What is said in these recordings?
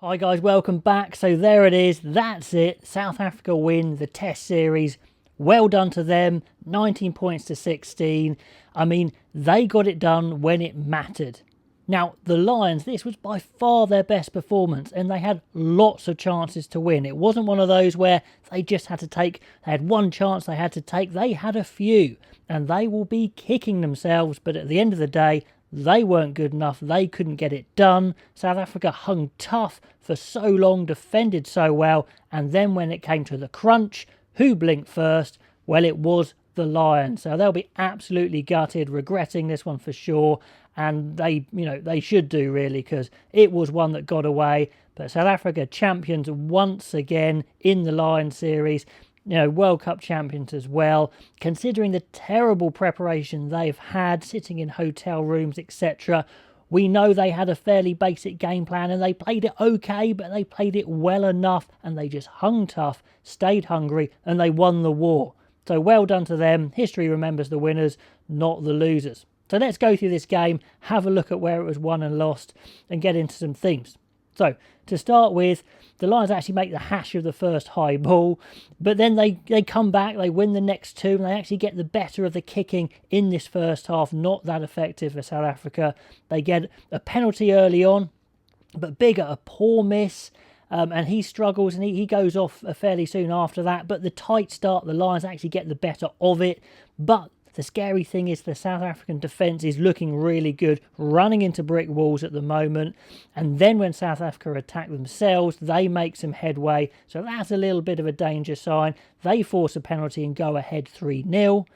Hi guys, welcome back. So there it is, that's it. South Africa win the Test series. Well done to them, 19 points to 16. I mean, they got it done when it mattered. Now, the Lions, this was by far their best performance and they had lots of chances to win. It wasn't one of those where they just had to take, they had one chance they had to take. They had a few and they will be kicking themselves, but at the end of the day, they weren't good enough. They couldn't get it done. South Africa hung tough for so long, defended so well, and then when it came to the crunch, who blinked first? Well, it was the Lions. So they'll be absolutely gutted, regretting this one for sure. And they should do really, because it was one that got away. But South Africa champions once again in the Lions series. World Cup champions as well, considering the terrible preparation they've had, sitting in hotel rooms, etc. We know they had a fairly basic game plan and they played it okay, but they played it well enough and they just hung tough, stayed hungry, and they won the war. So well done to them. History remembers the winners, not the losers. So let's go through this game, have a look at where it was won and lost, and get into some themes. So, to start with, the Lions actually make the hash of the first high ball, but then they come back, they win the next two, and they actually get the better of the kicking in this first half. Not that effective for South Africa. They get a penalty early on, but Bigger, a poor miss, and he struggles, and he goes off fairly soon after that. But the tight start, the Lions actually get the better of it, but the scary thing is the South African defence is looking really good, running into brick walls at the moment. And then when South Africa attack themselves, they make some headway. So that's a little bit of a danger sign. They force a penalty and go ahead 3-0.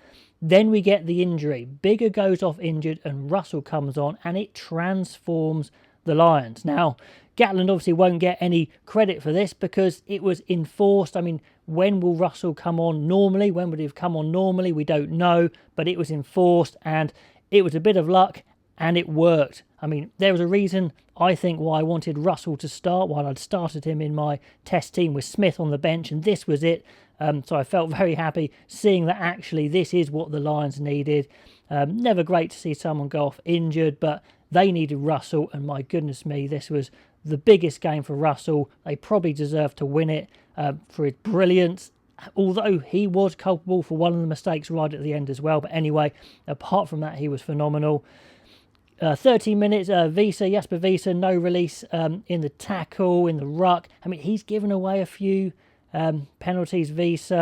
Then we get the injury. Bigger goes off injured and Russell comes on and it transforms the Lions. Now, Gatland obviously won't get any credit for this because it was enforced. I mean, when will Russell come on normally? When would he have come on normally? We don't know, but it was enforced and it was a bit of luck and it worked. I mean, there was a reason, I think, why I wanted Russell to start, while I'd started him in my test team with Smith on the bench, and this was it. So I felt very happy seeing that actually this is what the Lions needed. Never great to see someone go off injured, but they needed Russell, and my goodness me, this was the biggest game for Russell. They probably deserved to win it for his brilliance, although he was culpable for one of the mistakes right at the end as well. But anyway, apart from that, he was phenomenal. 13 minutes, Jasper Wiese, no release in the tackle, in the ruck. I mean, he's given away a few penalties, Wiese.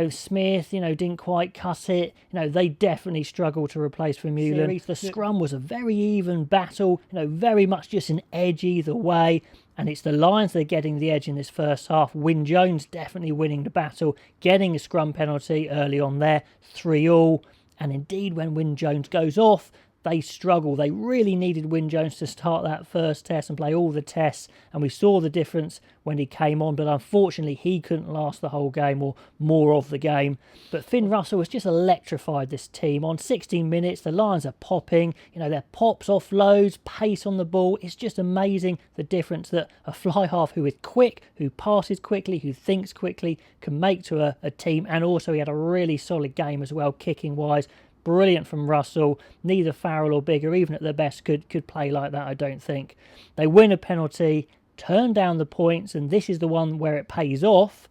Smith, didn't quite cut it. They definitely struggled to replace Vermeulen. The scrum was a very even battle, very much just an edge either way. And it's the Lions that are getting the edge in this first half. Wyn Jones definitely winning the battle, getting a scrum penalty early on there, 3-3. And indeed, when Wyn Jones goes off, they struggle. They really needed Wyn Jones to start that first test and play all the tests, and we saw the difference when he came on, but unfortunately he couldn't last the whole game or more of the game. But Finn Russell has just electrified this team. On 16 minutes, the Lions are popping, their pops, offloads, pace on the ball. It's just amazing the difference that a fly half who is quick, who passes quickly, who thinks quickly, can make to a team. And also he had a really solid game as well, kicking wise. Brilliant from Russell. Neither Farrell or Bigger, even at their best, could play like that, I don't think. They win a penalty, turn down the points, and this is the one where it pays off.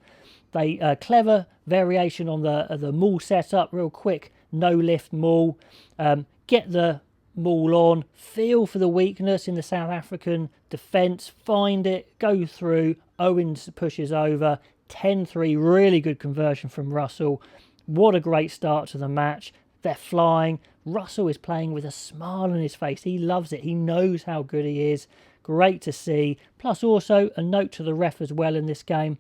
They clever variation on the maul setup, real quick, no lift maul. Get the maul on, feel for the weakness in the South African defence, find it, go through. Owens pushes over, 10-3, really good conversion from Russell. What a great start to the match. They're flying. Russell is playing with a smile on his face. He loves it. He knows how good he is. Great to see. Plus also a note to the ref as well in this game.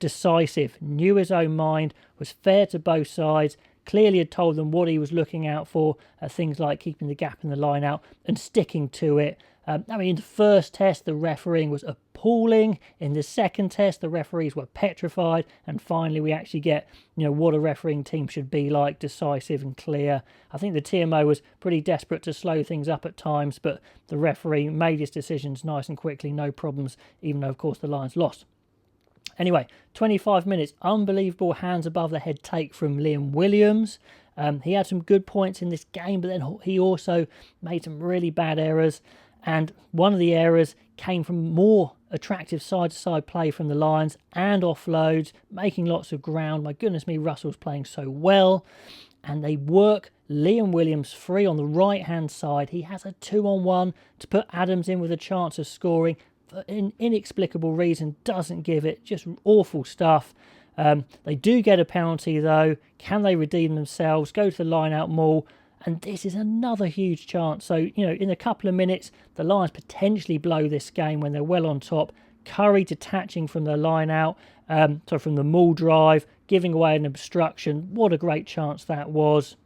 Decisive. Knew his own mind. Was fair to both sides. Clearly had told them what he was looking out for. Things like keeping the gap in the line out and sticking to it. In the first test, the refereeing was appalling. In the second test, the referees were petrified. And finally, we actually get, what a refereeing team should be like, decisive and clear. I think the TMO was pretty desperate to slow things up at times, but the referee made his decisions nice and quickly, no problems, even though, of course, the Lions lost. Anyway, 25 minutes, unbelievable hands above the head take from Liam Williams. He had some good points in this game, but then he also made some really bad errors. And one of the errors came from more attractive side-to-side play from the Lions and offloads, making lots of ground. My goodness me, Russell's playing so well. And they work Liam Williams free on the right-hand side. He has a 2-on-1 to put Adams in with a chance of scoring. For an inexplicable reason, doesn't give it. Just awful stuff. They do get a penalty, though. Can they redeem themselves? Go to the line-out maul. And this is another huge chance. So, in a couple of minutes, the Lions potentially blow this game when they're well on top. Curry detaching from the line-out, from the maul drive, giving away an obstruction. What a great chance that was.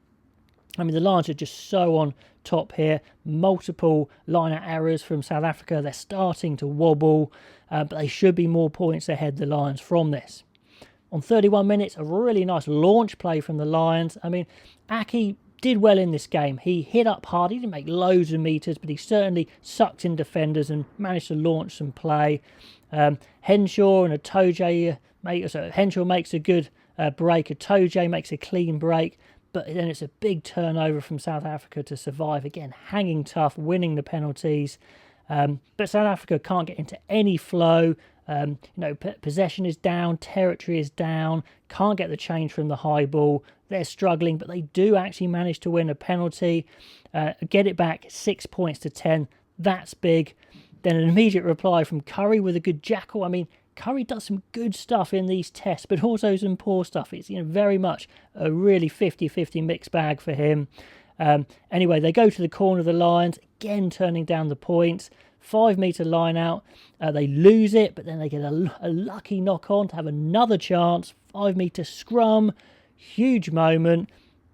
I mean, the Lions are just so on top here. Multiple line-out errors from South Africa. They're starting to wobble, but they should be more points ahead, the Lions, from this. On 31 minutes, a really nice launch play from the Lions. I mean, Aki did well in this game. He hit up hard. He didn't make loads of meters, but he certainly sucked in defenders and managed to launch some play. Henshaw and Atoje, Henshaw makes a good break. Atoje makes a clean break, but then it's a big turnover from South Africa to survive. Again, hanging tough, winning the penalties. But South Africa can't get into any flow. Possession is down, territory is down, can't get the change from the high ball. They're struggling, but they do actually manage to win a penalty, get it back 6 points to 10. That's big. Then an immediate reply from Curry with a good jackal. I mean, Curry does some good stuff in these tests, but also some poor stuff. It's very much a really 50-50 mixed bag for him. Anyway, they go to the corner of the Lions, again turning down the points. 5 metre line out. They lose it, but then they get a lucky knock on to have another chance. 5 metre scrum. Huge moment.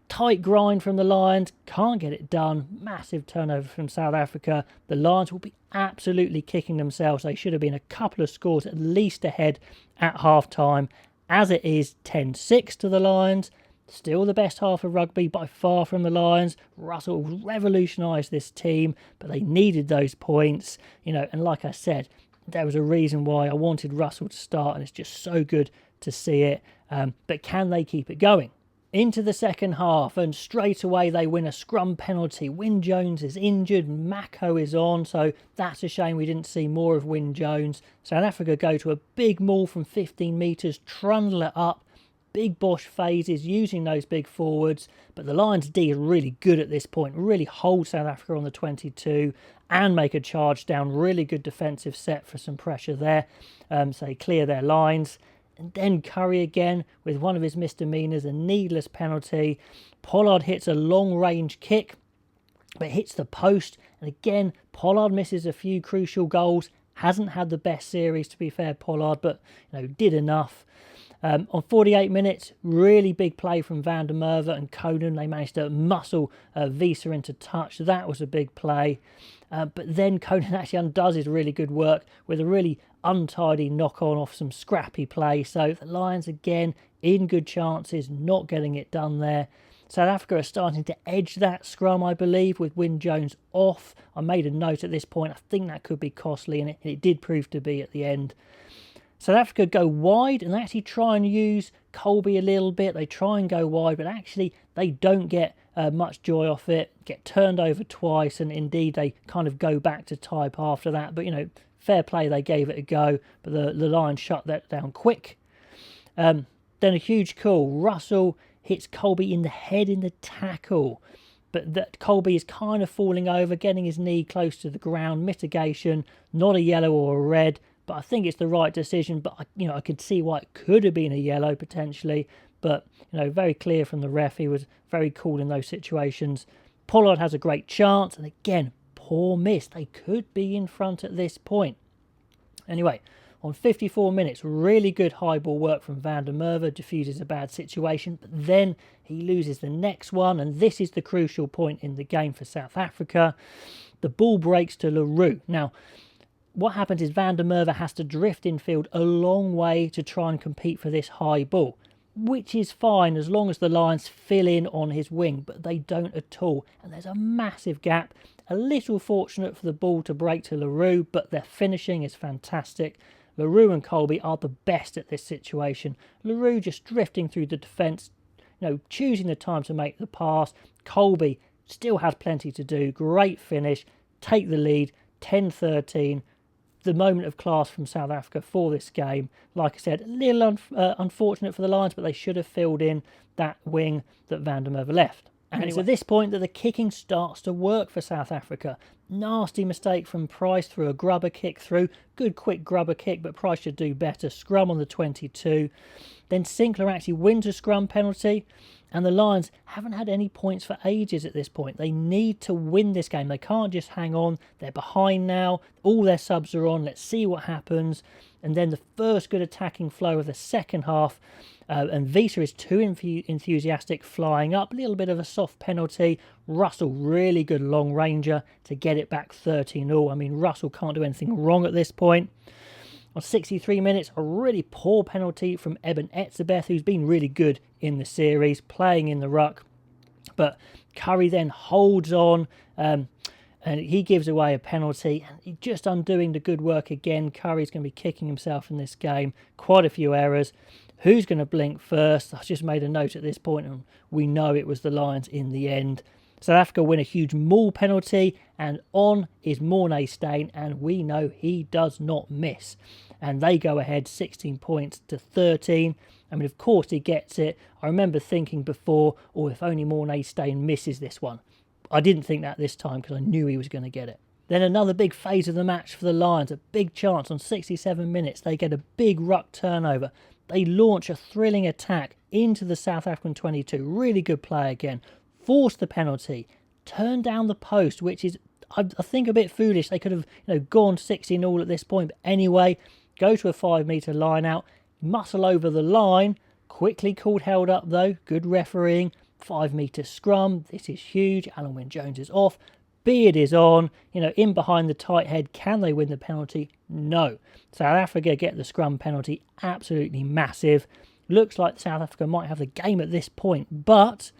Tight grind from the Lions. Can't get it done. Massive turnover from South Africa. The Lions will be absolutely kicking themselves. They should have been a couple of scores at least ahead at half-time. As it is, 10-6 to the Lions. Still the best half of rugby by far from the Lions. Russell revolutionised this team, but they needed those points. And like I said, there was a reason why I wanted Russell to start, and it's just so good to see it. But can they keep it going? Into the second half, and straight away they win a scrum penalty. Wyn Jones is injured, Mako is on, so that's a shame we didn't see more of Wyn Jones. South Africa go to a big maul from 15 metres, trundle it up. Big Bosch phases using those big forwards, but the Lions D are really good at this point, really hold South Africa on the 22 and make a charge down. Really good defensive set for some pressure there, so they clear their lines. And then Curry again with one of his misdemeanors, a needless penalty. Pollard hits a long-range kick, but hits the post. And again, Pollard misses a few crucial goals. Hasn't had the best series, to be fair, Pollard, but did enough. On 48 minutes, really big play from Van der Merwe and Conan. They managed to muscle Visa into touch. That was a big play. But then Conan actually undoes his really good work with a really untidy knock-on off some scrappy play. So the Lions, again, in good chances, not getting it done there. South Africa are starting to edge that scrum, I believe, with Wyn Jones off. I made a note at this point. I think that could be costly, and it did prove to be at the end. South Africa go wide and they actually try and use Colby a little bit. They try and go wide, but actually they don't get much joy off it. Get turned over twice, and indeed they kind of go back to type after that. But, fair play, they gave it a go, but the Lions shut that down quick. Then a huge call. Russell hits Colby in the head in the tackle, but that Colby is kind of falling over, getting his knee close to the ground. Mitigation, not a yellow or a red, but I think it's the right decision. But I could see why it could have been a yellow potentially, but very clear from the ref. He was very cool in those situations. Pollard has a great chance, and again, poor miss. They could be in front at this point. Anyway, on 54 minutes, really good high ball work from Van der Merwe, diffuses a bad situation, but then he loses the next one, and this is the crucial point in the game for South Africa. The ball breaks to Leroux. Now, what happens is Van der Merwe has to drift infield a long way to try and compete for this high ball, which is fine as long as the Lions fill in on his wing, but they don't at all. And there's a massive gap. A little fortunate for the ball to break to Leroux, but their finishing is fantastic. Leroux and Colby are the best at this situation. Leroux just drifting through the defence, choosing the time to make the pass. Colby still has plenty to do. Great finish. Take the lead. 10-13. The moment of class from South Africa for this game. Like I said, a little unfortunate for the Lions, but they should have filled in that wing that Van der Merwe left. And it's at this point that the kicking starts to work for South Africa. Nasty mistake from Price through a grubber kick through. Good quick grubber kick, but Price should do better. Scrum on the 22. Then Sinclair actually wins a scrum penalty. And the Lions haven't had any points for ages at this point. They need to win this game. They can't just hang on. They're behind now. All their subs are on. Let's see what happens. And then the first good attacking flow of the second half. And Visa is too enthusiastic, flying up. A little bit of a soft penalty. Russell, really good long ranger to get it back 13-0. I mean, Russell can't do anything wrong at this point. On 63 minutes, a really poor penalty from Eben Etzebeth, who's been really good in the series, playing in the ruck. But Curry then holds on, and he gives away a penalty. And just undoing the good work again. Curry's going to be kicking himself in this game. Quite a few errors. Who's going to blink first? I just made a note at this point, and we know it was the Lions in the end. South Africa win a huge maul penalty, and on is Mornay Steyn, and we know he does not miss. And they go ahead 16 points to 13. I mean, of course he gets it. I remember thinking before, if only Mornay Steyn misses this one. I didn't think that this time because I knew he was going to get it. Then another big phase of the match for the Lions, a big chance on 67 minutes. They get a big ruck turnover. They launch a thrilling attack into the South African 22. Really good play again. Force the penalty. Turn down the post, which is, I think, a bit foolish. They could have gone 16-0 at this point. But anyway, go to a 5-metre line out. Muscle over the line. Quickly called held up though. Good refereeing. 5-metre scrum. This is huge. Alan Wynne-Jones is off. Beard is on. In behind the tight head. Can they win the penalty? No. South Africa get the scrum penalty. Absolutely massive. Looks like South Africa might have the game at this point. But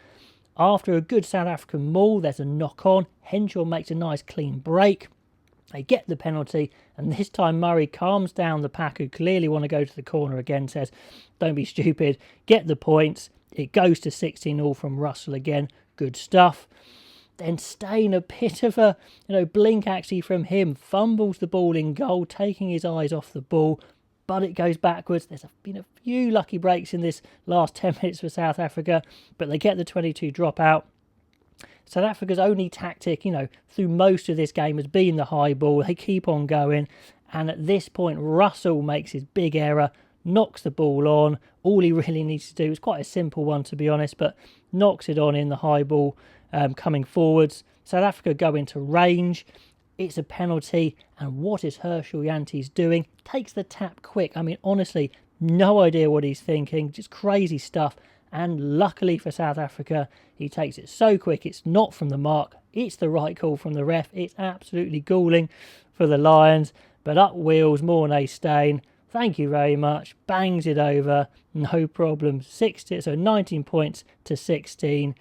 after a good South African maul, there's a knock on. Henshaw makes a nice clean break. They get the penalty. And this time Murray calms down the pack who clearly want to go to the corner again. Says, don't be stupid. Get the points. It goes to 16-0 from Russell again. Good stuff. Then Steyn, a bit of a blink actually from him, fumbles the ball in goal, taking his eyes off the ball, but it goes backwards. There's been a few lucky breaks in this last 10 minutes for South Africa, but they get the 22 dropout. South Africa's only tactic, through most of this game has been the high ball. They keep on going, and at this point, Russell makes his big error, knocks the ball on. All he really needs to do is quite a simple one, to be honest, but knocks it on in the high ball. Coming forwards, South Africa go into range. It's a penalty, and what is Herschel Yantes doing? Takes the tap quick. I mean, honestly, no idea what he's thinking. Just crazy stuff. And luckily for South Africa, he takes it so quick. It's not from the mark. It's the right call from the ref. It's absolutely galling for the Lions. But up wheels Mornay Steyn. Thank you very much. Bangs it over. No problem. 19 points to 16.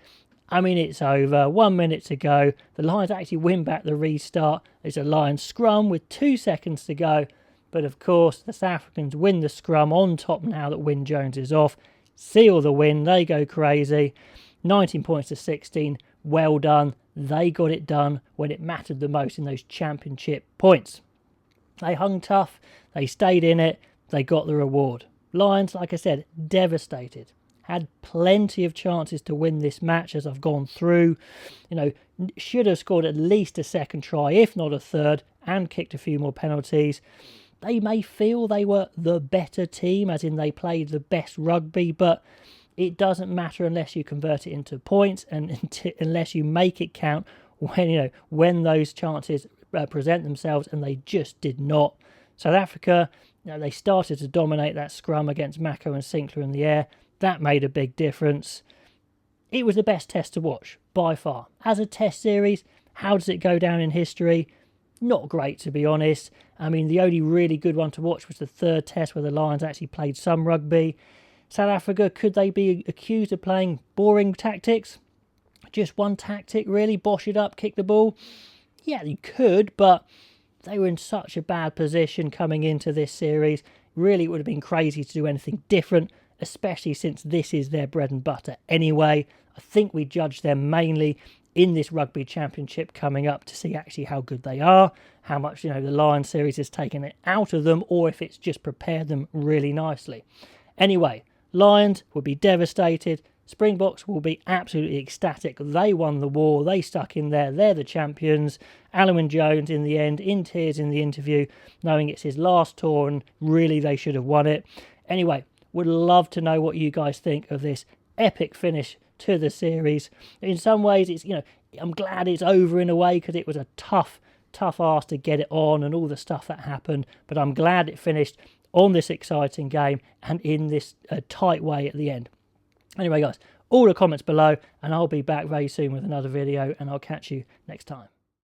I mean, it's over. 1 minute to go. The Lions actually win back the restart. It's a Lions scrum with 2 seconds to go. But of course, the South Africans win the scrum on top now that Wynne-Jones is off. Seal the win. They go crazy. 19 points to 16. Well done. They got it done when it mattered the most in those championship points. They hung tough. They stayed in it. They got the reward. Lions, like I said, devastated. Had plenty of chances to win this match as I've gone through. Should have scored at least a second try, if not a third, and kicked a few more penalties. They may feel they were the better team, as in they played the best rugby, but it doesn't matter unless you convert it into points and unless you make it count when those chances present themselves, and they just did not. South Africa, they started to dominate that scrum against Mako and Sinclair in the air. That made a big difference. It was the best test to watch, by far. As a test series, how does it go down in history? Not great, to be honest. I mean, the only really good one to watch was the third test where the Lions actually played some rugby. South Africa, could they be accused of playing boring tactics? Just one tactic, really? Bosh it up, kick the ball? Yeah, you could, but they were in such a bad position coming into this series. Really, it would have been crazy to do anything different, especially since this is their bread and butter anyway. I think we judge them mainly in this Rugby Championship coming up to see actually how good they are, how much, the Lions series has taken it out of them, or if it's just prepared them really nicely. Anyway, Lions will be devastated. Springboks will be absolutely ecstatic. They won the war. They stuck in there. They're the champions. Alun Jones, in the end, in tears in the interview, knowing it's his last tour and really they should have won it. Anyway, would love to know what you guys think of this epic finish to the series. In some ways, it's I'm glad it's over in a way because it was a tough ask to get it on and all the stuff that happened. But I'm glad it finished on this exciting game and in this tight way at the end. Anyway, guys, all the comments below, and I'll be back very soon with another video, and I'll catch you next time.